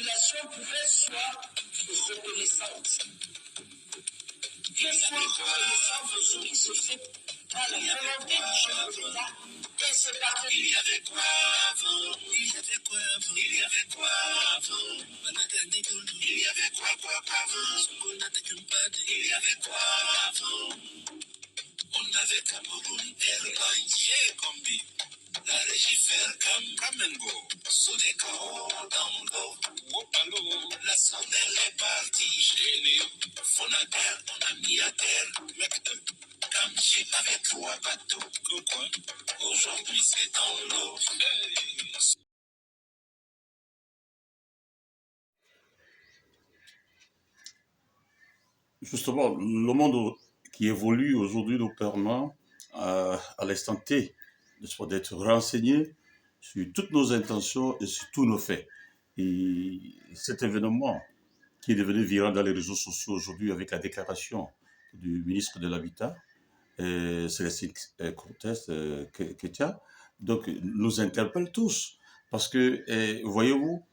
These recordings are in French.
population pouvait soit reconnaissante. Que soit reconnaissante aujourd'hui se fait par la volonté du chef de l'État et ses partenaires. Il y avait quoi avant? Il y avait quoi avant? Il y avait quoi avant? Il y avait quoi avant? Il y avait quoi avant? On avait Cameroun Airlines, Combi, la régie Faircam, Kamengo, Sodekao, Download, Wopalo, la sondelle est partie chez nous, Fonater, on a mis à terre, Mecte, Kamchi avec 3 bateaux, quoi? Aujourd'hui c'est dans l'eau. Justement, le monde qui évolue aujourd'hui nous permet, à l'instant T, d'être renseigné sur toutes nos intentions et sur tous nos faits. Et cet événement qui est devenu viral dans les réseaux sociaux aujourd'hui avec la déclaration du ministre de l'Habitat, Célestine Cortés Ketia, donc nous interpelle tous. Parce que, voyez-vous,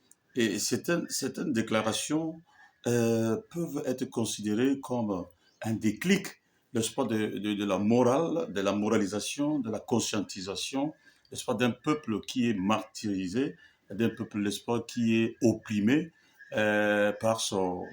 certaines déclarations peuvent être considérées comme un déclic, n'est-ce pas, de la morale, de la moralisation, de la conscientisation, n'est-ce pas, d'un peuple qui est martyrisé, d'un peuple, n'est-ce pas, qui est opprimé par son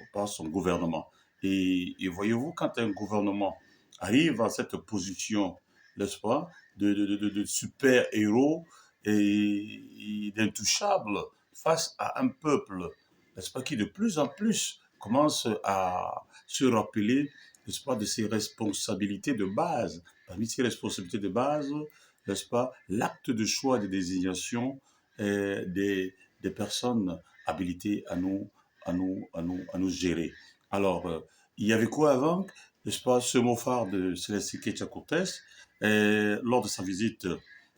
gouvernement. Et voyez-vous, quand un gouvernement arrive à cette position, n'est-ce pas, de super-héros et d'intouchable face à un peuple, n'est-ce pas, qui de plus en plus commence à se rappeler, n'est-ce pas, de ses responsabilités de base. Parmi ces responsabilités de base, n'est-ce pas, l'acte de choix et de désignation des personnes habilitées à nous gérer. Alors, il y avait quoi avant, n'est-ce pas, ce mot phare de Célestin Ketia Cortés, lors de sa visite,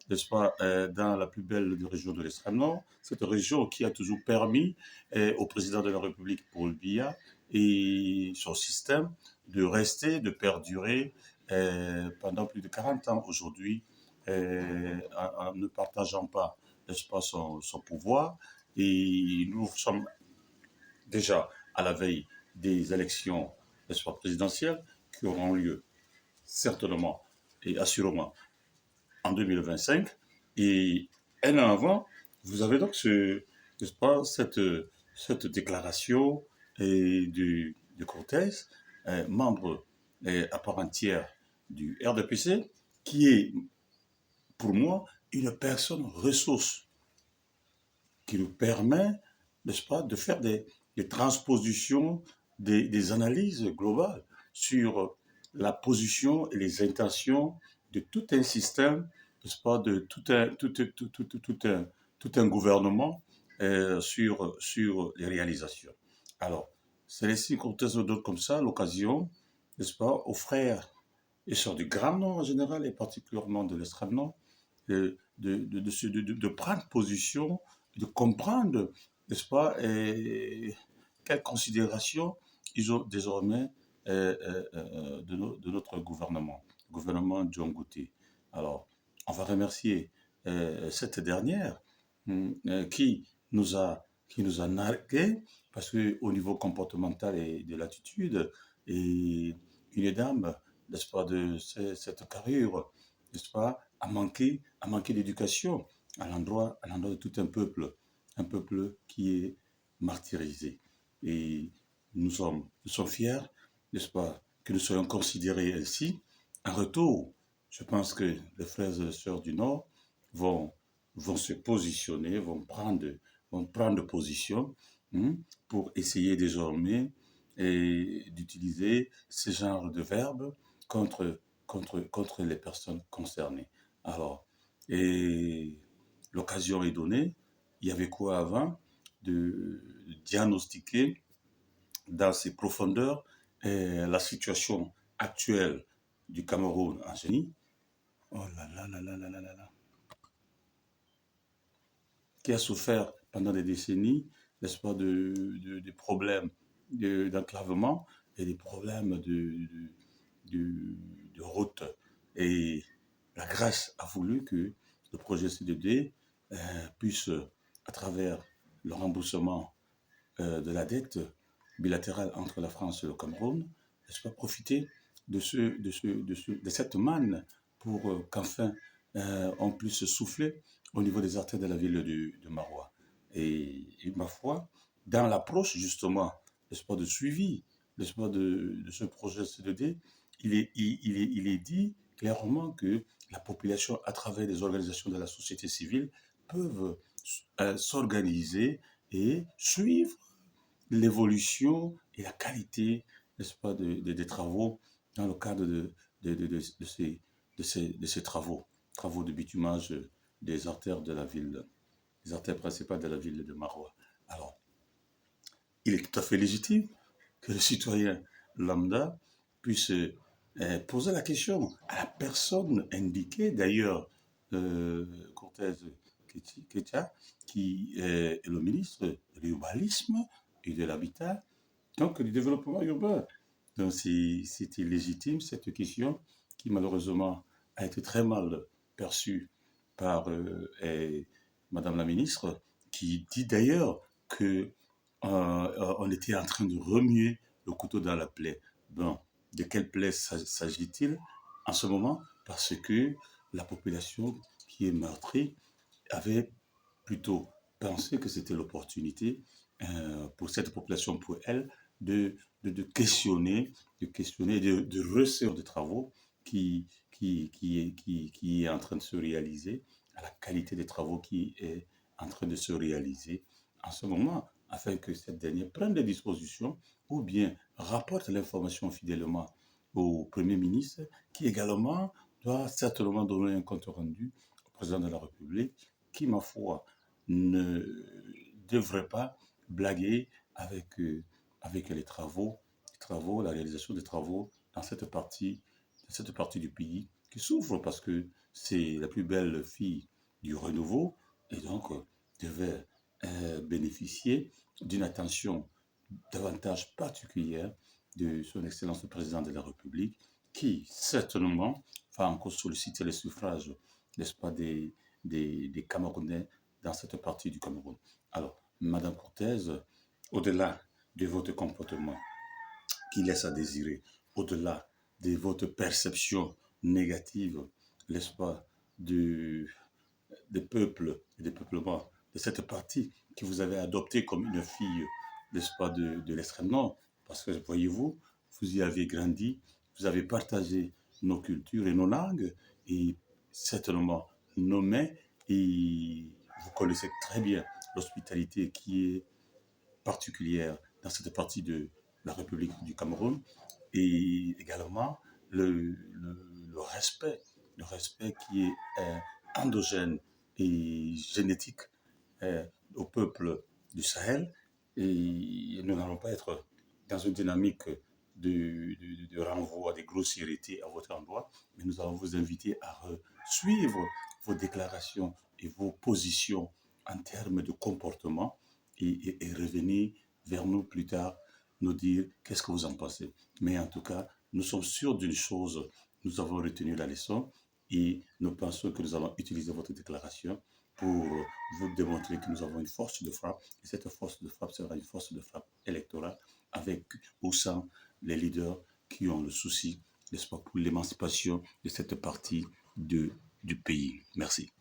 n'est-ce pas, dans la plus belle région de l'extrême nord, cette région qui a toujours permis au président de la République, Paul Biya, et son système de rester, de perdurer pendant plus de 40 ans aujourd'hui, en ne partageant pas, n'est-ce pas, son pouvoir. Et nous sommes déjà à la veille des élections, n'est-ce pas, présidentielles qui auront lieu certainement et assurément en 2025. Et un an avant, vous avez donc n'est-ce pas, cette déclaration de Cortés, membre à part entière du RDPC, qui est pour moi une personne ressource qui nous permet, n'est-ce pas, de faire des transpositions, des analyses globales sur la position et les intentions de tout un système, n'est-ce pas, de tout un gouvernement sur les réalisations. Alors, Célestine Cortés nous donne comme ça l'occasion, n'est-ce pas, aux frères et sœurs du Grand Nord en général, et particulièrement de l'Extrême Nord, de prendre position, de comprendre, n'est-ce pas, quelles considérations ils ont désormais de notre gouvernement, le gouvernement John Gouté. Alors, on va remercier cette dernière qui nous a nargué, parce qu'au niveau comportemental et de l'attitude, et une dame, n'est-ce pas, de cette carrure, n'est-ce pas, a manqué d'éducation à l'endroit de tout un peuple qui est martyrisé. Et nous sommes fiers, n'est-ce pas, que nous soyons considérés ainsi. En retour, je pense que les frères et sœurs du Nord vont se positionner, vont prendre position pour essayer désormais d'utiliser ce genre de verbe contre les personnes concernées. Alors, et l'occasion est donnée. Il y avait quoi avant de diagnostiquer dans ses profondeurs la situation actuelle du Cameroun en génie. Oh là là là là là là là là. Qui a souffert pendant des décennies, n'est-ce pas, de problèmes d'enclavement et des problèmes de route. Et la grâce a voulu que le projet CDD puisse, à travers le remboursement de la dette bilatérale entre la France et le Cameroun, n'est-ce pas, profiter de cette manne pour qu'enfin on puisse souffler au niveau des artères de la ville de Maroua. Et ma foi, dans l'approche justement, n'est-ce pas, de suivi, n'est-ce pas, de ce projet C2D, il est dit clairement que la population, à travers les organisations de la société civile, peuvent s'organiser et suivre l'évolution et la qualité, n'est-ce pas, des travaux dans le cadre de ces travaux de bitumage des artères de la ville, des artères principales de la ville de Maroua. Alors, il est tout à fait légitime que le citoyen lambda puisse poser la question à la personne indiquée, d'ailleurs, Cortez Ketia, qui est le ministre de l'urbanisme et de l'habitat, donc du développement urbain. Donc c'était légitime cette question qui malheureusement a été très mal perçue par Madame la ministre, qui dit d'ailleurs que on était en train de remuer le couteau dans la plaie. Bon, de quelle plaie s'agit-il en ce moment? Parce que la population qui est meurtrie avait plutôt pensé que c'était l'opportunité pour cette population, pour elle, de questionner, de resserrer des travaux qui est en train de se réaliser, à la qualité des travaux qui est en train de se réaliser en ce moment, afin que cette dernière prenne des dispositions ou bien rapporte l'information fidèlement au Premier ministre, qui également doit certainement donner un compte rendu au président de la République, qui, ma foi, ne devrait pas blaguer avec les travaux, la réalisation des travaux dans cette partie du pays qui souffre parce que c'est la plus belle fille du renouveau et donc devait bénéficier d'une attention davantage particulière de son Excellence le Président de la République qui certainement va encore solliciter les suffrages, n'est-ce pas, des Camerounais dans cette partie du Cameroun. Alors, Madame Cortez, au-delà de votre comportement qui laisse à désirer, au-delà de votre perception négative, n'est-ce pas, des peuples et des peuplements de cette partie que vous avez adoptée comme une fille, n'est-ce pas, de l'extrême nord, parce que voyez-vous, vous y avez grandi, vous avez partagé nos cultures et nos langues, et certainement nos mets, et vous connaissez très bien l'hospitalité qui est particulière dans cette partie de la République du Cameroun, et également le respect qui est endogène et génétique au peuple du Sahel. Et nous n'allons pas être dans une dynamique de renvoi, de grossièreté à votre endroit, mais nous allons vous inviter à suivre vos déclarations et vos positions en termes de comportement et revenir vers nous plus tard, nous dire qu'est-ce que vous en pensez. Mais en tout cas, nous sommes sûrs d'une chose, nous avons retenu la leçon et nous pensons que nous allons utiliser votre déclaration pour vous démontrer que nous avons une force de frappe. Et cette force de frappe sera une force de frappe électorale avec ou sans les leaders qui ont le souci, n'est-ce pas, pour l'émancipation de cette partie du pays. Merci.